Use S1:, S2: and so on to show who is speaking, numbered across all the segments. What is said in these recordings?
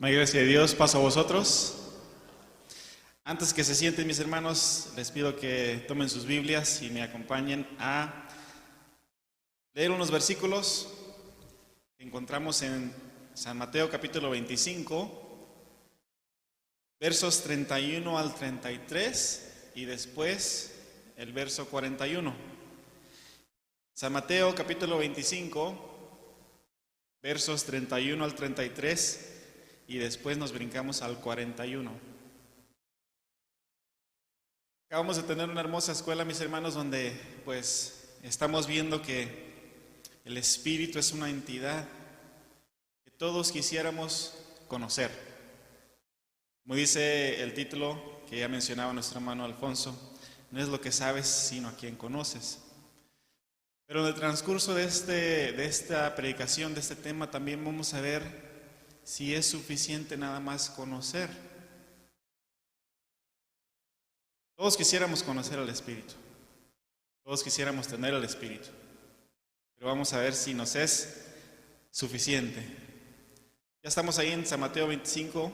S1: La gracia de Dios, paso a vosotros. Antes que se sienten mis hermanos, les pido que tomen sus Biblias y me acompañen a leer unos versículos que encontramos en San Mateo capítulo 25, versos 31 al 33 y después el verso 41. San Mateo capítulo 25, versos 31 al 33 y después nos brincamos al 41. Acabamos de tener una hermosa escuela, mis hermanos, donde pues estamos viendo que el Espíritu es una entidad que todos quisiéramos conocer. Como dice el título que ya mencionaba nuestro hermano Alfonso, no es lo que sabes, sino a quien conoces. Pero en el transcurso de esta predicación, de este tema, también vamos a ver si es suficiente nada más conocer. Todos quisiéramos conocer al Espíritu, todos quisiéramos tener al Espíritu, pero vamos a ver si nos es suficiente. Ya estamos ahí en San Mateo 25,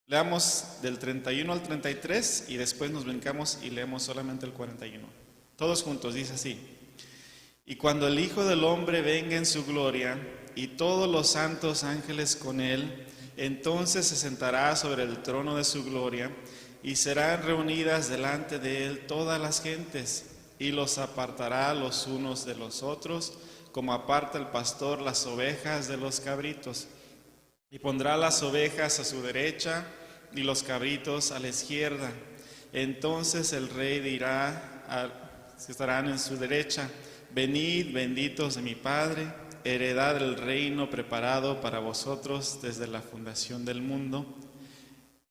S1: leamos del 31 al 33 y después nos brincamos y leemos solamente el 41. Todos juntos, dice así: y cuando el Hijo del Hombre venga en su gloria y todos los santos ángeles con él, entonces se sentará sobre el trono de su gloria y serán reunidas delante de él todas las gentes, y los apartará los unos de los otros, como aparta el pastor las ovejas de los cabritos, y pondrá las ovejas a su derecha y los cabritos a la izquierda. Entonces el rey dirá que estarán en su derecha: venid, benditos de mi Padre, heredad el reino preparado para vosotros desde la fundación del mundo.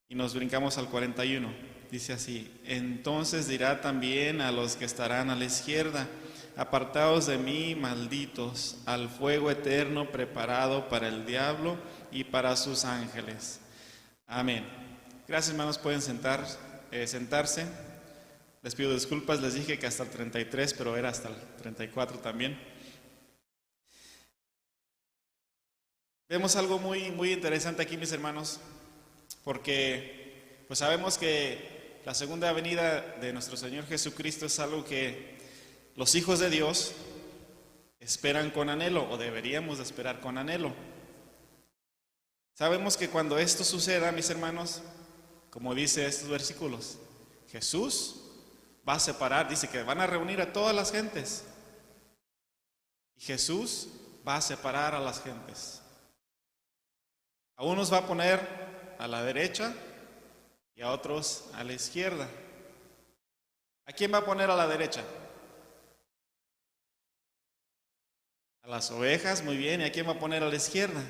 S1: Y nos brincamos al 41, dice así: entonces dirá también a los que estarán a la izquierda: apartaos de mí, malditos, al fuego eterno preparado para el diablo y para sus ángeles. Amén. Gracias, hermanos, pueden sentarse. Les pido disculpas, les dije que hasta el 33, pero era hasta el 34 también. Vemos algo muy interesante aquí, mis hermanos, porque pues sabemos que la segunda venida de nuestro Señor Jesucristo es algo que los hijos de Dios esperan con anhelo, o deberíamos de esperar con anhelo. Sabemos que cuando esto suceda, mis hermanos, como dice estos versículos, Jesús va a separar, dice que van a reunir a todas las gentes, y Jesús va a separar a las gentes. A unos va a poner a la derecha y a otros a la izquierda. ¿A quién va a poner a la derecha? A las ovejas, muy bien. ¿Y a quién va a poner a la izquierda?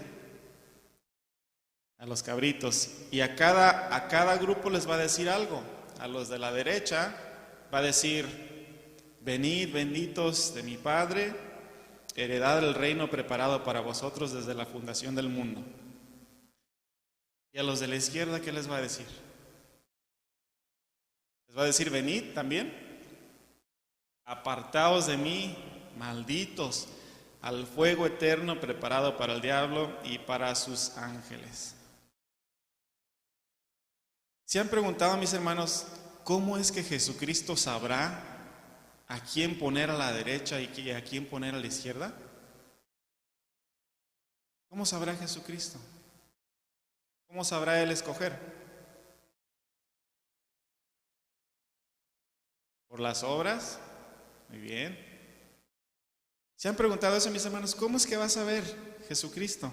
S1: A los cabritos. Y a cada grupo les va a decir algo. A los de la derecha va a decir: venid, benditos de mi Padre, heredad el reino preparado para vosotros desde la fundación del mundo. Y a los de la izquierda, ¿qué les va a decir? Les va a decir: venid también, apartaos de mí, malditos, al fuego eterno preparado para el diablo y para sus ángeles. ¿Se han preguntado, mis hermanos, cómo es que Jesucristo sabrá a quién poner a la derecha y a quién poner a la izquierda? ¿Cómo sabrá Jesucristo? ¿Cómo sabrá Él escoger? ¿Por las obras? Muy bien. ¿Se han preguntado eso, mis hermanos? ¿Cómo es que va a saber Jesucristo?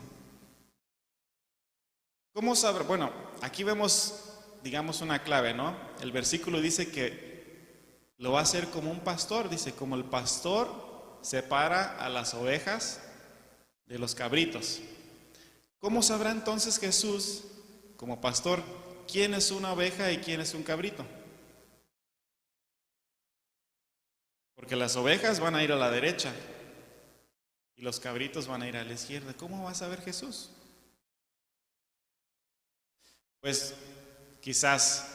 S1: ¿Cómo sabrá? Bueno, aquí vemos, digamos, una clave, ¿no? El versículo dice que lo va a hacer como un pastor. Dice: como el pastor separa a las ovejas de los cabritos. ¿Cómo sabrá entonces Jesús, como pastor, quién es una oveja y quién es un cabrito? Porque las ovejas van a ir a la derecha y los cabritos van a ir a la izquierda. ¿Cómo va a saber Jesús? Pues quizás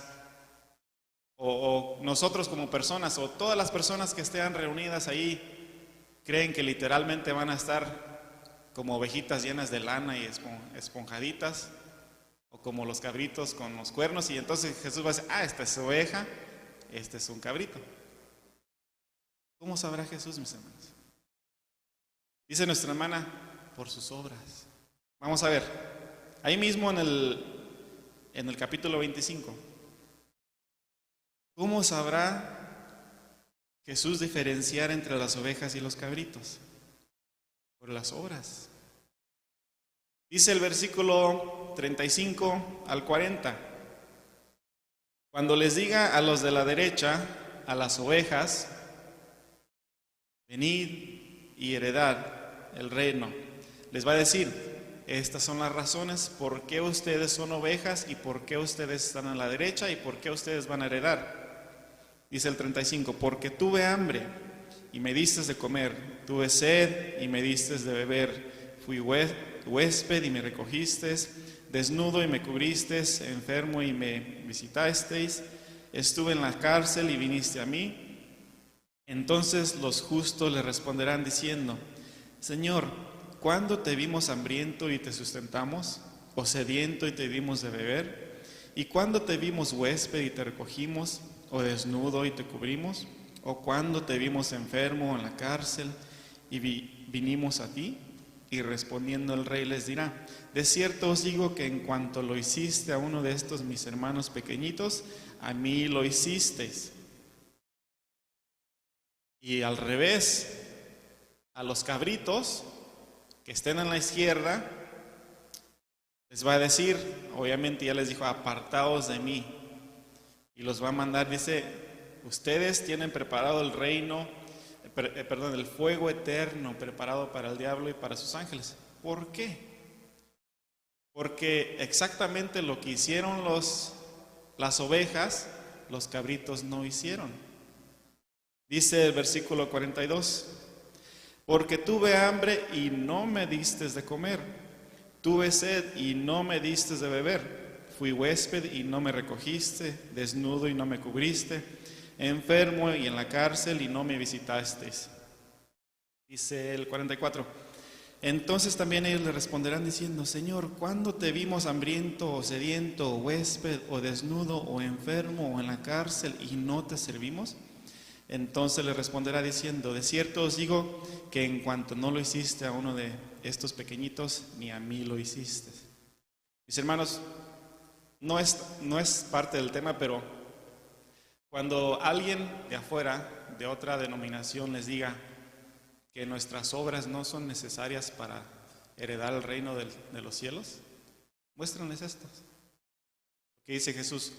S1: o nosotros como personas, o todas las personas que estén reunidas ahí, creen que literalmente van a estar como ovejitas llenas de lana y esponjaditas, o como los cabritos con los cuernos, y entonces Jesús va a decir, esta es oveja, este es un cabrito. ¿Cómo sabrá Jesús, mis hermanos? Dice nuestra hermana, por sus obras. Vamos a ver, ahí mismo en el capítulo 25. ¿Cómo sabrá Jesús diferenciar entre las ovejas y los cabritos? Por las obras. Dice el versículo 35 al 40. Cuando les diga a los de la derecha, a las ovejas, venid y heredad el reino, les va a decir, estas son las razones por qué ustedes son ovejas y por qué ustedes están a la derecha y por qué ustedes van a heredar. Dice el 35, porque tuve hambre y me diste de comer, tuve sed y me diste de beber, fui huésped y me recogiste, desnudo y me cubriste, enfermo y me visitasteis, estuve en la cárcel y viniste a mí. Entonces los justos le responderán diciendo, Señor, ¿cuándo te vimos hambriento y te sustentamos? ¿O sediento y te dimos de beber? ¿Y cuándo te vimos huésped y te recogimos? ¿O desnudo y te cubrimos? ¿O cuándo te vimos enfermo en la cárcel y vinimos a ti? Y respondiendo el rey les dirá, de cierto os digo que en cuanto lo hiciste a uno de estos mis hermanos pequeñitos, a mí lo hicisteis. Y al revés, a los cabritos que estén en la izquierda, les va a decir, obviamente ya les dijo, apartaos de mí. Y los va a mandar, dice, ustedes tienen preparado el reino, el fuego eterno preparado para el diablo y para sus ángeles. ¿Por qué? Porque exactamente lo que hicieron las ovejas, los cabritos no hicieron. Dice el versículo 42, porque tuve hambre y no me diste de comer, tuve sed y no me diste de beber, fui huésped y no me recogiste, desnudo y no me cubriste, enfermo y en la cárcel y no me visitasteis. Dice el 44, entonces también ellos le responderán diciendo, Señor, ¿cuándo te vimos hambriento o sediento o huésped o desnudo o enfermo o en la cárcel y no te servimos? Entonces le responderá diciendo, de cierto os digo que en cuanto no lo hiciste a uno de estos pequeñitos, ni a mí lo hiciste. Mis hermanos, no es parte del tema, pero cuando alguien de afuera, de otra denominación, les diga que nuestras obras no son necesarias para heredar el reino de los cielos, muéstrenles estas. Que dice Jesús,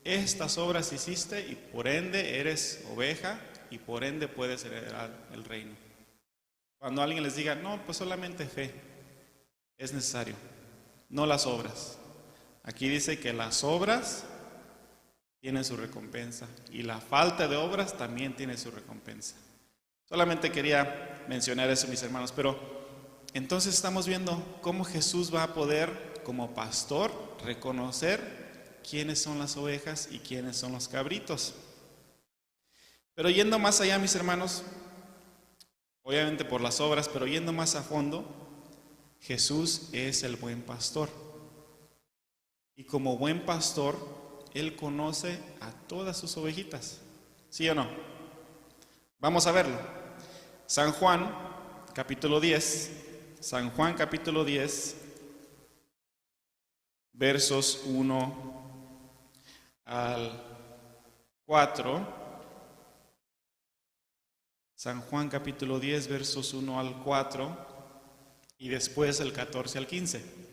S1: estas obras hiciste y por ende eres oveja y por ende puedes heredar el reino. Cuando alguien les diga, no, pues solamente fe es necesario, no las obras. Aquí dice que las obras tienen su recompensa y la falta de obras también tiene su recompensa. Solamente quería mencionar eso, mis hermanos, pero entonces estamos viendo cómo Jesús va a poder, como pastor, reconocer quiénes son las ovejas y quiénes son los cabritos. Pero yendo más allá, mis hermanos, obviamente por las obras, pero yendo más a fondo, Jesús es el buen pastor. Y como buen pastor, Él conoce a todas sus ovejitas. ¿Sí o no? Vamos a verlo. San Juan, capítulo 10. San Juan, capítulo 10, versos 1 al 4. San Juan, capítulo 10, versos 1 al 4. Y después el 14 al 15.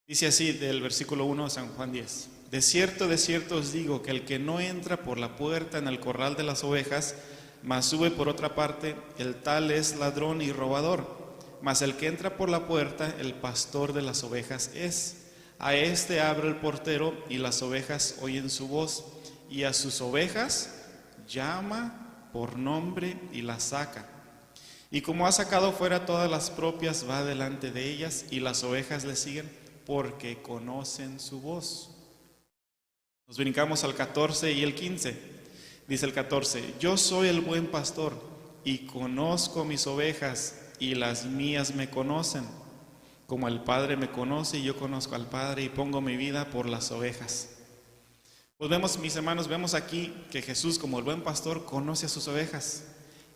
S1: Dice así del versículo 1 de San Juan 10. De cierto os digo que el que no entra por la puerta en el corral de las ovejas, mas sube por otra parte, el tal es ladrón y robador. Mas el que entra por la puerta, el pastor de las ovejas es. A este abre el portero y las ovejas oyen su voz, y a sus ovejas llama por nombre y las saca. Y como ha sacado fuera todas las propias, va delante de ellas, y las ovejas le siguen porque conocen su voz. Nos brincamos al 14 y el 15. Dice el 14, yo soy el buen pastor y conozco mis ovejas y las mías me conocen, como el Padre me conoce y yo conozco al Padre y pongo mi vida por las ovejas. Pues vemos, mis hermanos, vemos aquí que Jesús, como el buen pastor, conoce a sus ovejas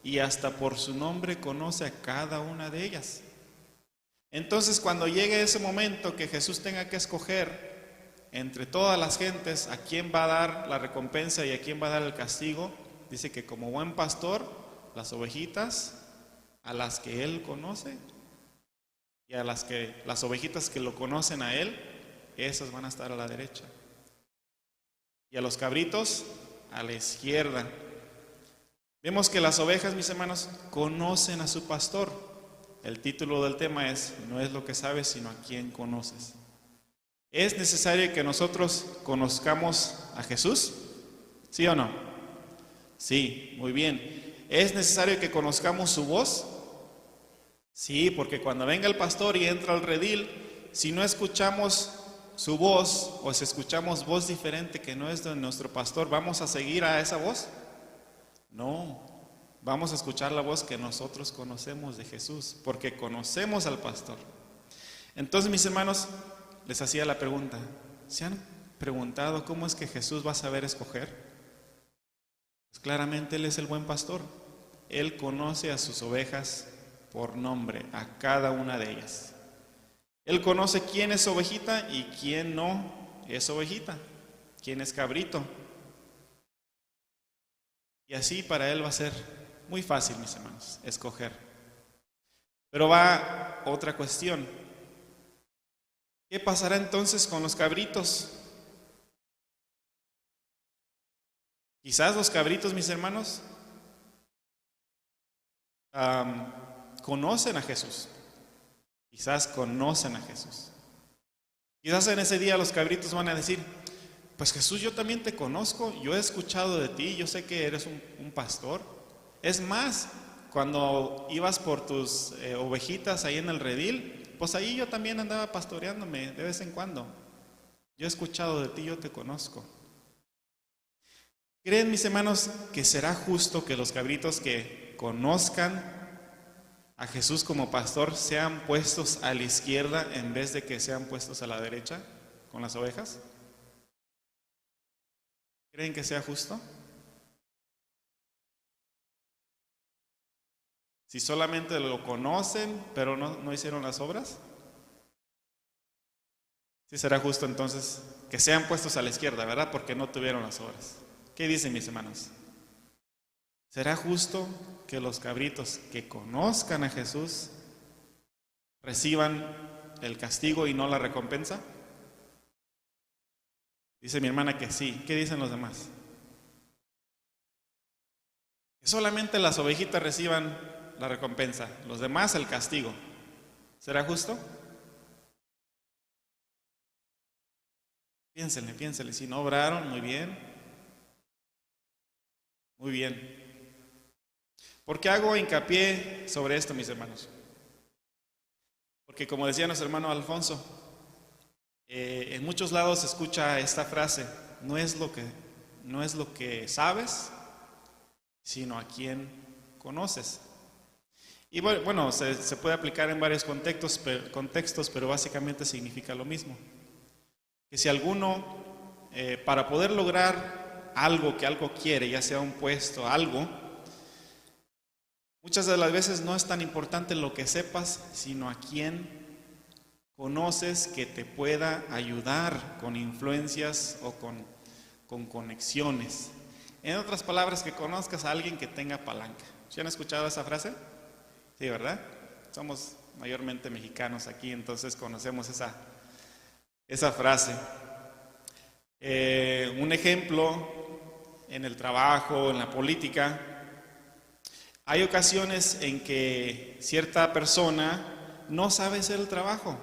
S1: y hasta por su nombre conoce a cada una de ellas. Entonces, cuando llegue ese momento que Jesús tenga que escoger entre todas las gentes a quién va a dar la recompensa y a quién va a dar el castigo, dice que como buen pastor, las ovejitas a las que Él conoce y a las ovejitas que lo conocen a Él, esas van a estar a la derecha. Y a los cabritos a la izquierda. Vemos que las ovejas, mis hermanos, conocen a su pastor. El título del tema es: no es lo que sabes, sino a quién conoces. ¿Es necesario que nosotros conozcamos a Jesús? ¿Sí o no? Sí, muy bien. ¿Es necesario que conozcamos su voz? Sí, porque cuando venga el pastor y entra al redil, si no escuchamos su voz, o si escuchamos voz diferente que no es de nuestro pastor, ¿vamos a seguir a esa voz? No, vamos a escuchar la voz que nosotros conocemos de Jesús, porque conocemos al pastor. Entonces, mis hermanos, les hacía la pregunta: ¿se han preguntado cómo es que Jesús va a saber escoger? Pues claramente Él es el buen pastor. Él conoce a sus ovejas por nombre, a cada una de ellas. Él conoce quién es ovejita y quién no es ovejita, quién es cabrito. Y así para Él va a ser muy fácil, mis hermanos, escoger. Pero va otra cuestión. ¿Qué pasará entonces con los cabritos? Quizás los cabritos, mis hermanos, conocen a Jesús. Quizás conocen a Jesús. Quizás en ese día los cabritos van a decir: pues Jesús, yo también te conozco, yo he escuchado de ti, yo sé que eres un pastor. Es más, cuando ibas por tus ovejitas ahí en el redil, pues ahí yo también andaba pastoreándome de vez en cuando. Yo he escuchado de ti, yo te conozco. ¿Creen, mis hermanos, que será justo que los cabritos que conozcan a Jesús como pastor sean puestos a la izquierda en vez de que sean puestos a la derecha con las ovejas? ¿Creen que sea justo? Si solamente lo conocen, pero no hicieron las obras. Sí será justo entonces que sean puestos a la izquierda, ¿verdad? Porque no tuvieron las obras. ¿Qué dicen, mis hermanos? ¿Será justo que los cabritos que conozcan a Jesús reciban el castigo y no la recompensa? Dice mi hermana que sí. ¿Qué dicen los demás? Que solamente las ovejitas reciban la recompensa, los demás el castigo. ¿Será justo? Piénsenle, si no obraron, muy bien. Muy bien. ¿Por qué hago hincapié sobre esto, mis hermanos? Porque como decía nuestro hermano Alfonso, en muchos lados se escucha esta frase: no es lo que sabes, sino a quién conoces. Y bueno, se puede aplicar en varios contextos, pero básicamente significa lo mismo. Que si alguno, para poder lograr algo que algo quiere, ya sea un puesto, algo, muchas de las veces no es tan importante lo que sepas, sino a quién conoces que te pueda ayudar con influencias o con conexiones. En otras palabras, que conozcas a alguien que tenga palanca. ¿Sí han escuchado esa frase? Sí, ¿verdad? Somos mayormente mexicanos aquí, entonces conocemos esa frase. Un ejemplo, en el trabajo, en la política, hay ocasiones en que cierta persona no sabe hacer el trabajo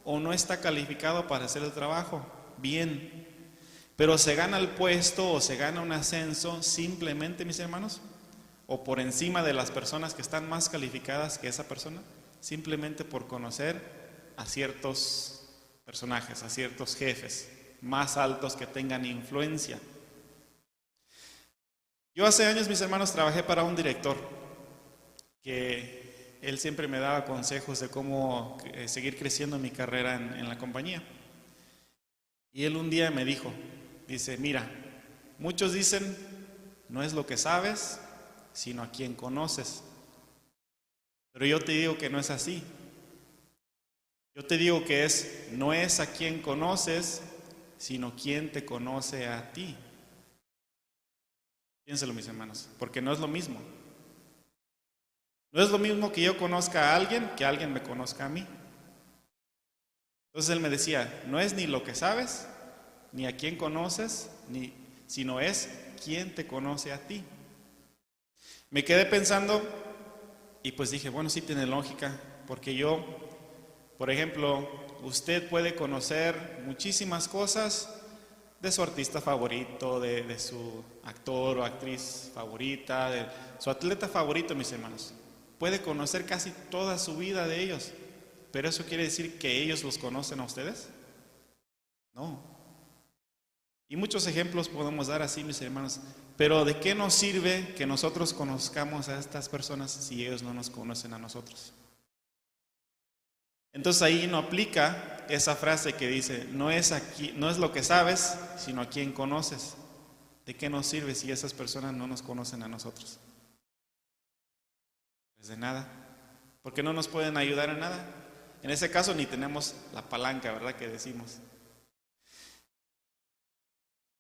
S1: o no está calificado para hacer el trabajo bien, pero se gana el puesto o se gana un ascenso simplemente, mis hermanos, o por encima de las personas que están más calificadas que esa persona, simplemente por conocer a ciertos personajes, a ciertos jefes más altos que tengan influencia. Yo hace años, mis hermanos, trabajé para un director que él siempre me daba consejos de cómo seguir creciendo en mi carrera en la compañía. Y él un día me dijo, dice, mira, muchos dicen, no es lo que sabes, sino a quien conoces. Pero yo te digo que no es así. Yo te digo que no es a quien conoces, sino quien te conoce a ti. Piénselo, mis hermanos, porque no es lo mismo. No es lo mismo que yo conozca a alguien que alguien me conozca a mí. Entonces él me decía, no es ni lo que sabes, ni a quién conoces, sino es quién te conoce a ti. Me quedé pensando y pues dije, bueno, sí tiene lógica, porque yo, por ejemplo, usted puede conocer muchísimas cosas de su artista favorito, de su actor o actriz favorita, de su atleta favorito, mis hermanos. Puede conocer casi toda su vida de ellos, pero ¿eso quiere decir que ellos los conocen a ustedes? No. Y muchos ejemplos podemos dar así, mis hermanos, pero ¿de qué nos sirve que nosotros conozcamos a estas personas si ellos no nos conocen a nosotros? Entonces ahí no aplica esa frase que dice, no es lo que sabes, sino a quien conoces. ¿De qué nos sirve si esas personas no nos conocen a nosotros? Pues de nada, porque no nos pueden ayudar en nada. En ese caso ni tenemos la palanca, ¿verdad? Que decimos.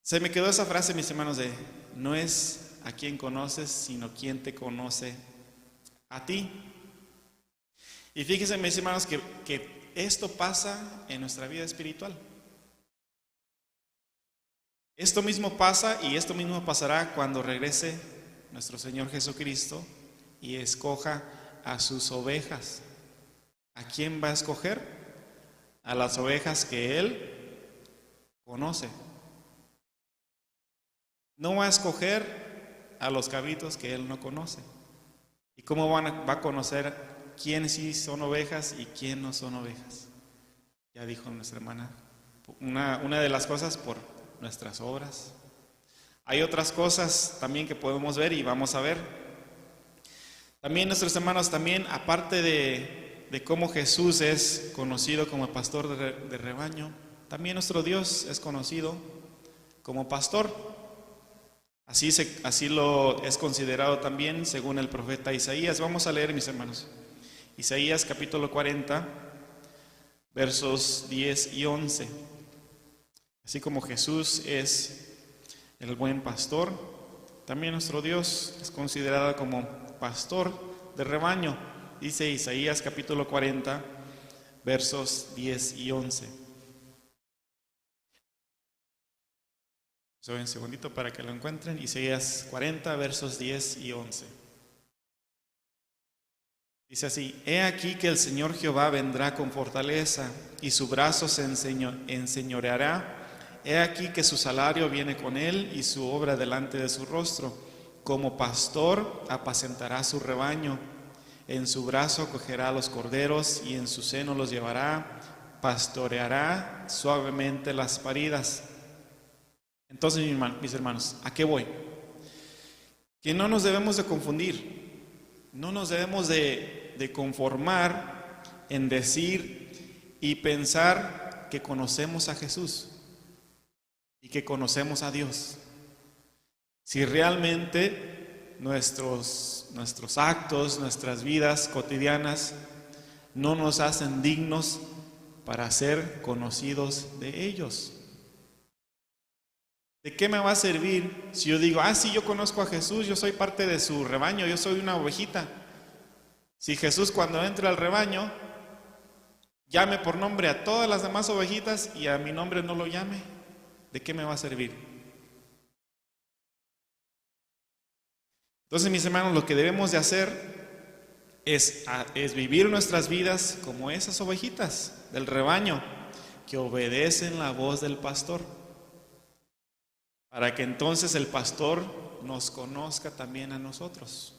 S1: Se me quedó esa frase, mis hermanos, de no es a quien conoces, sino quien te conoce a ti. Y fíjense, mis hermanos, que esto pasa en nuestra vida espiritual. Esto mismo pasa y esto mismo pasará cuando regrese nuestro Señor Jesucristo y escoja a sus ovejas. ¿A quién va a escoger? A las ovejas que Él conoce. No va a escoger a los cabritos que Él no conoce. ¿Y cómo va a conocer quién sí son ovejas y quién no son ovejas? Ya dijo nuestra hermana, una de las cosas por nuestras obras. Hay otras cosas también que podemos ver y vamos a ver. También nuestros hermanos, también aparte de cómo Jesús es conocido como pastor de rebaño, también nuestro Dios es conocido como pastor. Así lo es considerado también según el profeta Isaías. Vamos a leer, mis hermanos. Isaías capítulo 40, versos 10 y 11. Así como Jesús es el buen pastor, también nuestro Dios es considerado como pastor de rebaño. Dice Isaías capítulo 40, versos 10 y 11. Un segundito para que lo encuentren. Isaías 40, versos 10 y 11. Dice así: He aquí que el Señor Jehová vendrá con fortaleza, y su brazo se enseñoreará. He aquí que su salario viene con él, y su obra delante de su rostro. Como pastor apacentará su rebaño. En su brazo cogerá los corderos, y en su seno los llevará. Pastoreará suavemente las paridas. Entonces, mis hermanos, ¿a qué voy? Que no nos debemos de confundir, no nos debemos de conformar en decir y pensar que conocemos a Jesús y que conocemos a Dios. Si realmente nuestros actos, nuestras vidas cotidianas no nos hacen dignos para ser conocidos de ellos. ¿De qué me va a servir si yo digo, sí, yo conozco a Jesús, yo soy parte de su rebaño, yo soy una ovejita? Si Jesús cuando entre al rebaño llame por nombre a todas las demás ovejitas y a mi nombre no lo llame, ¿de qué me va a servir? Entonces, mis hermanos, lo que debemos de hacer es vivir nuestras vidas como esas ovejitas del rebaño que obedecen la voz del pastor, para que entonces el pastor nos conozca también a nosotros.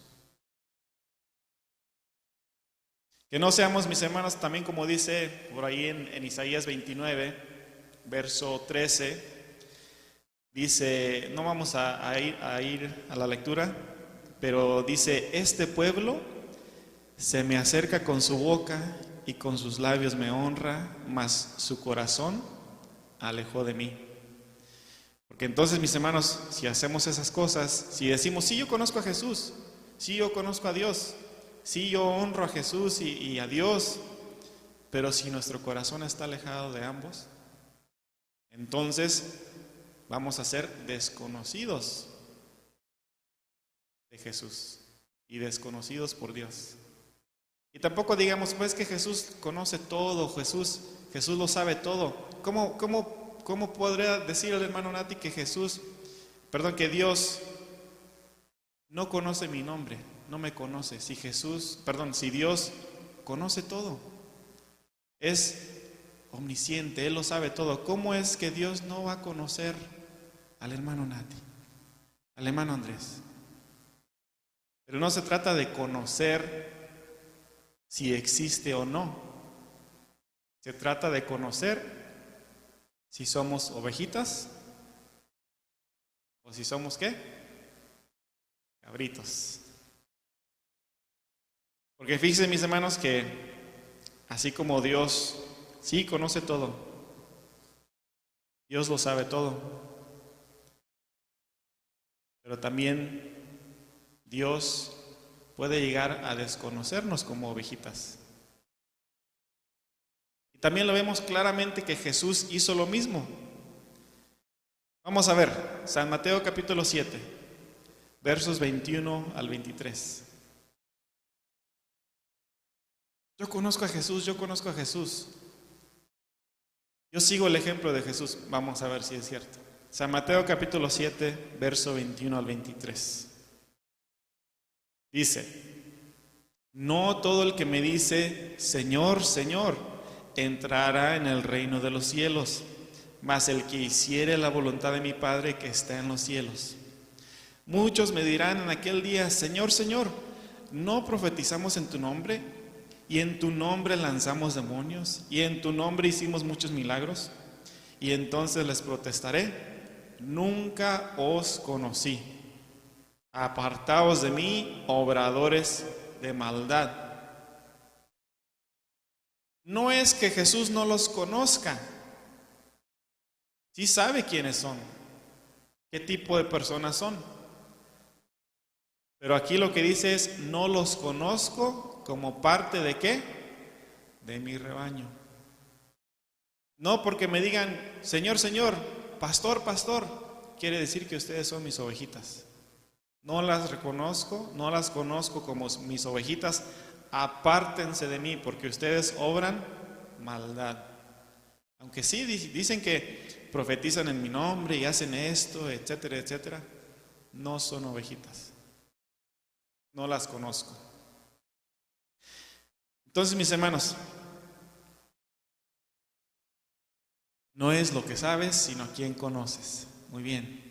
S1: Que no seamos, mis hermanos, también como dice por ahí en Isaías 29, verso 13, dice, no vamos a ir a la lectura, pero dice, este pueblo Se me acerca con su boca y con sus labios me honra, mas su corazón alejó de mí. Porque entonces, mis hermanos, si hacemos esas cosas, si decimos, sí, yo conozco a Jesús, sí, yo conozco a Dios, sí, yo honro a Jesús y a Dios, pero si nuestro corazón está alejado de ambos, entonces vamos a ser desconocidos de Jesús y desconocidos por Dios. Y tampoco digamos, pues, que Jesús conoce todo, Jesús lo sabe todo. ¿Cómo podría decir el hermano Nati que que Dios no conoce mi nombre, no me conoce? Si Dios conoce todo, es omnisciente, Él lo sabe todo. ¿Cómo es que Dios no va a conocer al hermano Nati, al hermano Andrés? Pero no se trata de conocer si existe o no. Se trata de conocer si somos ovejitas o si somos ¿qué? Cabritos. Porque fíjense, mis hermanos, que así como Dios sí conoce todo, Dios lo sabe todo, pero también Dios puede llegar a desconocernos como ovejitas. Y también lo vemos claramente que Jesús hizo lo mismo. Vamos a ver, San Mateo capítulo 7, versos 21 al 23. Yo conozco a Jesús, yo conozco a Jesús. Yo sigo el ejemplo de Jesús. Vamos a ver si es cierto. San Mateo capítulo 7, verso 21 al 23. Dice: no todo el que me dice, Señor, Señor, entrará en el reino de los cielos, mas el que hiciere la voluntad de mi Padre que está en los cielos. Muchos me dirán en aquel día, Señor, Señor, ¿no profetizamos en tu nombre? ¿Y en tu nombre lanzamos demonios? ¿Y en tu nombre hicimos muchos milagros? Y entonces les protestaré, nunca os conocí. Apartaos de mí, obradores de maldad. No es que Jesús no los conozca. Sí sabe quiénes son, qué tipo de personas son. Pero aquí lo que dice es, no los conozco como parte de ¿qué? De mi rebaño. No porque me digan, Señor, Señor, pastor, pastor, quiere decir que ustedes son mis ovejitas. No las reconozco, no las conozco como mis ovejitas. Apártense de mí porque ustedes obran maldad. Aunque sí dicen que profetizan en mi nombre y hacen esto, etcétera, etcétera, no son ovejitas. No las conozco. Entonces, mis hermanos, no es lo que sabes, sino a quién conoces. Muy bien.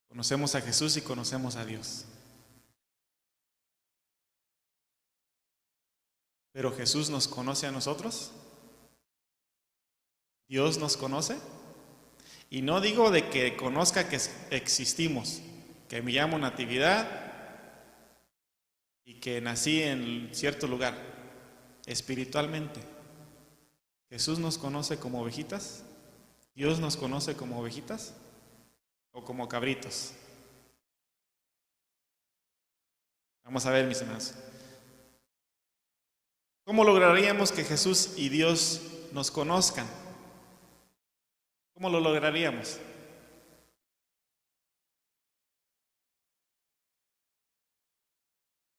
S1: Conocemos a Jesús y conocemos a Dios. Pero Jesús nos conoce a nosotros. Dios nos conoce. Y no digo de que conozca que existimos, que me llamo Natividad y que nací en cierto lugar. Espiritualmente, ¿Jesús nos conoce como ovejitas? ¿Dios nos conoce como ovejitas? ¿O como cabritos? Vamos a ver, mis hermanos. ¿Cómo lograríamos que Jesús y Dios nos conozcan? ¿Cómo lo lograríamos?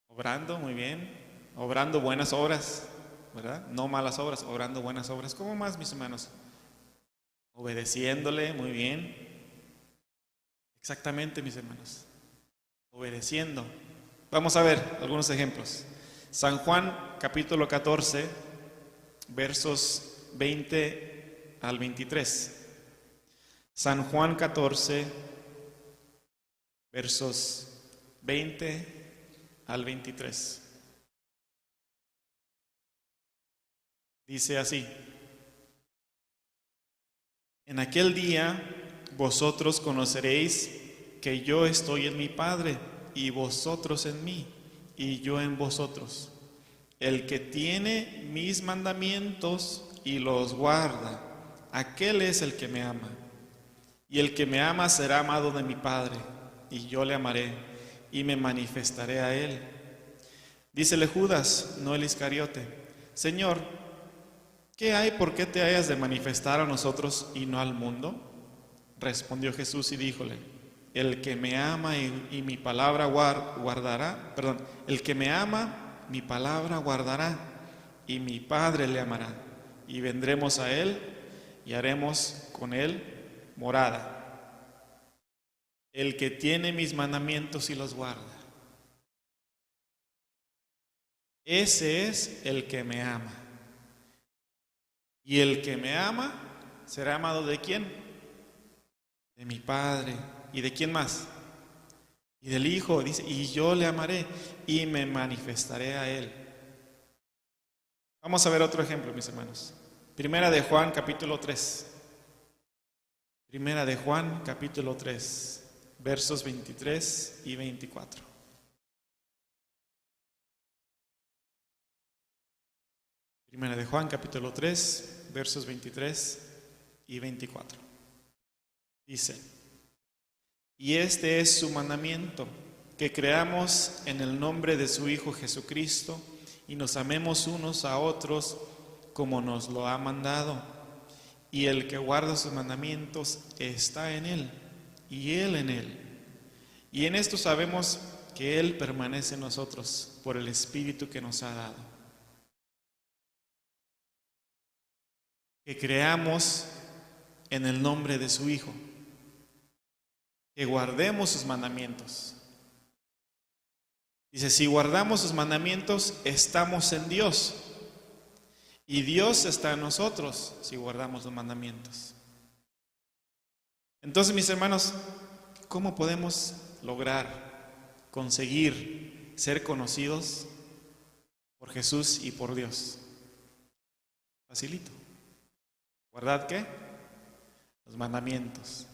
S1: Obrando, muy bien. Obrando buenas obras, ¿verdad? No malas obras, obrando buenas obras. ¿Cómo más, mis hermanos? Obedeciéndole, muy bien. Exactamente, mis hermanos. Obedeciendo. Vamos a ver algunos ejemplos. San Juan capítulo 14, versos 20 al 23. San Juan 14, versos 20 al 23. Dice así: en aquel día vosotros conoceréis que yo estoy en mi Padre y vosotros en mí, y yo en vosotros. El que tiene mis mandamientos y los guarda, aquel es el que me ama. Y el que me ama será amado de mi Padre, y yo le amaré, y me manifestaré a él. Dícele Judas, no el Iscariote: Señor, ¿qué hay por qué te hayas de manifestar a nosotros y no al mundo? Respondió Jesús y díjole: el que me ama y mi palabra guardará, el que me ama, mi palabra guardará, y mi Padre le amará, y vendremos a él y haremos con él morada. El que tiene mis mandamientos y los guarda, ese es el que me ama. Y el que me ama será amado ¿de quién? De mi Padre. ¿Y de quién más? Y del Hijo. Dice, y yo le amaré y me manifestaré a él. Vamos a ver otro ejemplo, mis hermanos. Primera de Juan, capítulo 3. Primera de Juan, capítulo 3, versos 23 y 24. Primera de Juan, capítulo 3, versos 23 y 24. Dice: y este es su mandamiento, que creamos en el nombre de su Hijo Jesucristo y nos amemos unos a otros como nos lo ha mandado. Y el que guarda sus mandamientos está en él, y él en él. Y en esto sabemos que él permanece en nosotros por el Espíritu que nos ha dado. Que creamos en el nombre de su Hijo, que guardemos sus mandamientos. Dice, si guardamos sus mandamientos, estamos en Dios, y Dios está en nosotros si guardamos los mandamientos. Entonces, mis hermanos, ¿cómo podemos lograr, conseguir ser conocidos por Jesús y por Dios? Facilito. ¿Guardad qué? Los mandamientos.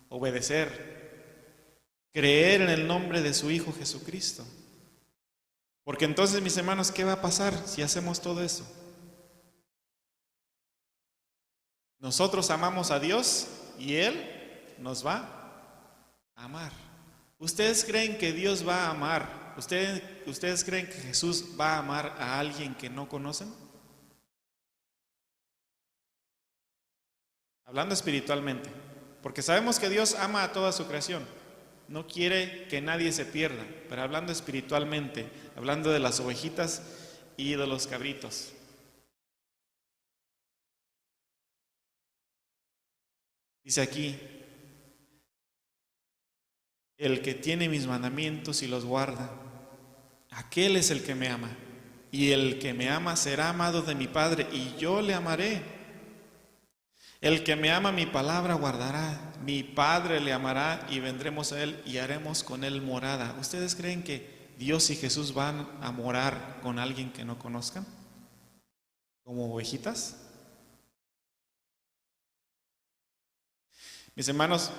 S1: Obedecer. Creer en el nombre de su Hijo Jesucristo. Porque entonces, mis hermanos, ¿qué va a pasar si hacemos todo eso? Nosotros amamos a Dios y Él nos va a amar. ¿Ustedes creen que Dios va a amar? ¿Ustedes creen que Jesús va a amar a alguien que no conocen? Hablando espiritualmente, porque sabemos que Dios ama a toda su creación, no quiere que nadie se pierda, pero hablando espiritualmente, hablando de las ovejitas y de los cabritos. Dice aquí, el que tiene mis mandamientos y los guarda, aquel es el que me ama, y el que me ama será amado de mi Padre, y yo le amaré. El que me ama mi palabra guardará, mi Padre le amará y vendremos a él y haremos con él morada. ¿Ustedes creen que Dios y Jesús van a morar con alguien que no conozcan? ¿Como ovejitas? Mis hermanos,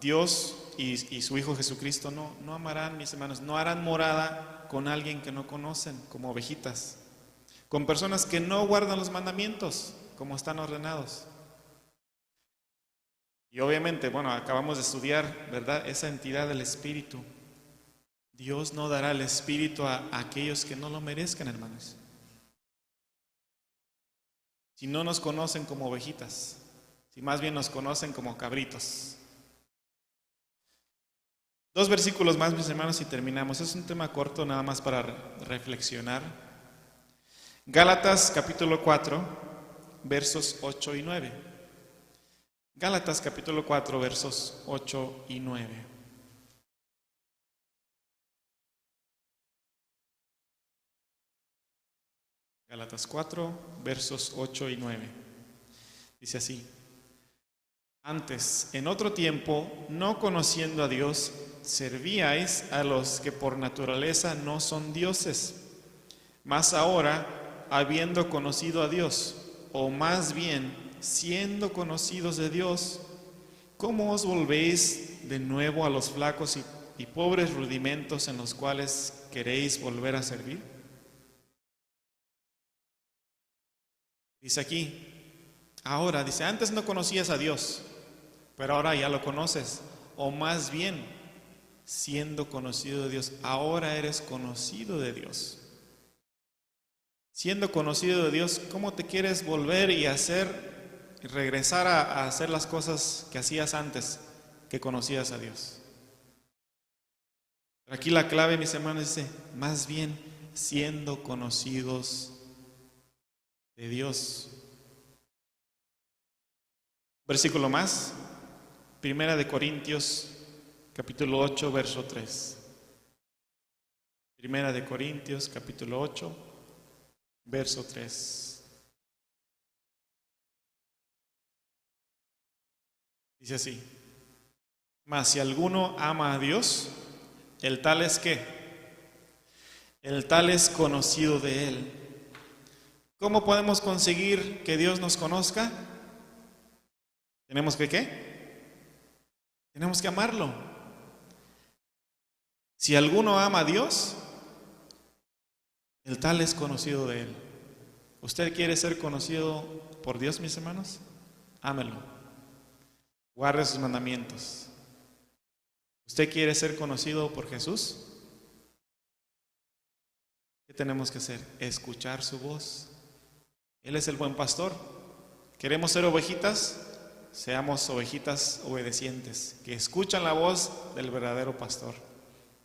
S1: Dios y su Hijo Jesucristo no amarán, mis hermanos, no harán morada con alguien que no conocen, como ovejitas, con personas que no guardan los mandamientos como están ordenados. Y obviamente, acabamos de estudiar, ¿verdad?, esa entidad del Espíritu. Dios no dará el Espíritu a aquellos que no lo merezcan, hermanos. Si no nos conocen como ovejitas, si más bien nos conocen como cabritos. 2 versículos más, mis hermanos, y terminamos. Es un tema corto, nada más para reflexionar. Gálatas capítulo 4, versos 8 y 9. Gálatas capítulo 4, versos 8 y 9. Gálatas 4, versos 8 y 9. Dice así: antes, en otro tiempo, no conociendo a Dios, servíais a los que por naturaleza no son dioses. Mas ahora, habiendo conocido a Dios, o más bien, siendo conocidos de Dios, ¿cómo os volvéis de nuevo a los flacos y pobres rudimentos en los cuales queréis volver a servir? Dice aquí, ahora, dice, antes no conocías a Dios, pero ahora ya lo conoces. O más bien, siendo conocido de Dios, ahora eres conocido de Dios. Siendo conocido de Dios, ¿cómo te quieres volver y regresar a hacer las cosas que hacías antes que conocías a Dios? Pero aquí la clave, mis hermanos, dice, más bien siendo conocidos de Dios. Versículo más, Primera de Corintios, capítulo 8, verso 3. Primera de Corintios, capítulo 8, verso 3. Dice así, mas si alguno ama a Dios, el tal es ¿qué? El tal es conocido de Él. ¿Cómo podemos conseguir que Dios nos conozca? ¿Tenemos que qué? Tenemos que amarlo. Si alguno ama a Dios, el tal es conocido de Él. ¿Usted quiere ser conocido por Dios, mis hermanos? Ámelo. Guarde sus mandamientos. ¿Usted quiere ser conocido por Jesús? ¿Qué tenemos que hacer? Escuchar su voz. Él es el buen pastor. ¿Queremos ser ovejitas? Seamos ovejitas obedecientes, que escuchan la voz del verdadero pastor,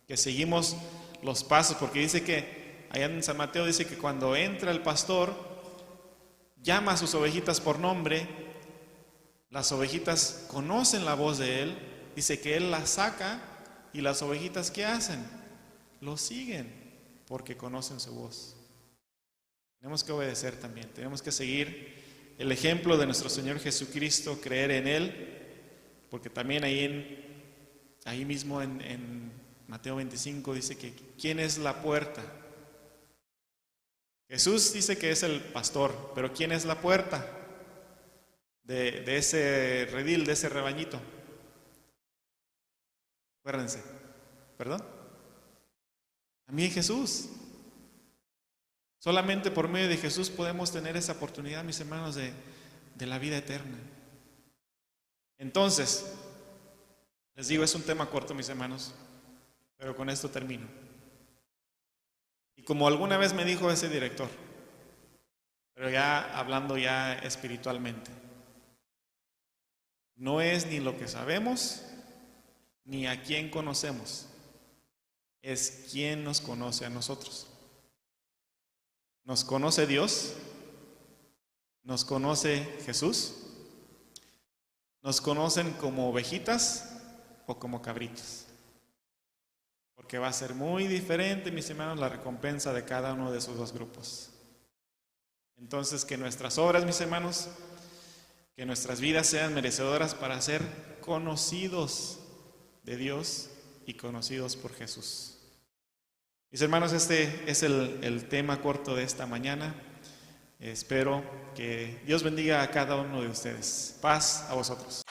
S1: que seguimos los pasos, porque dice que, allá en San Mateo dice que cuando entra el pastor, llama a sus ovejitas por nombre, las ovejitas conocen la voz de él, dice que él las saca y las ovejitas ¿qué hacen? Lo siguen, porque conocen su voz. Tenemos que obedecer también, tenemos que seguir el ejemplo de nuestro Señor Jesucristo, creer en Él, porque también ahí mismo en Mateo 25 dice que ¿quién es la puerta? Jesús dice que es el pastor, pero ¿quién es la puerta de ese redil, de ese rebañito? Acuérdense, ¿perdón? También Jesús. Solamente por medio de Jesús podemos tener esa oportunidad, mis hermanos, de la vida eterna. Entonces, les digo, es un tema corto, mis hermanos, pero con esto termino. Y como alguna vez me dijo ese director, pero ya hablando ya espiritualmente, no es ni lo que sabemos, ni a quién conocemos, es quién nos conoce a nosotros. ¿Nos conoce Dios? ¿Nos conoce Jesús? ¿Nos conocen como ovejitas o como cabritos? Porque va a ser muy diferente, mis hermanos, la recompensa de cada uno de esos dos grupos. Entonces, que nuestras obras, mis hermanos, que nuestras vidas sean merecedoras para ser conocidos de Dios y conocidos por Jesús. Mis hermanos, este es el tema corto de esta mañana. Espero que Dios bendiga a cada uno de ustedes. Paz a vosotros.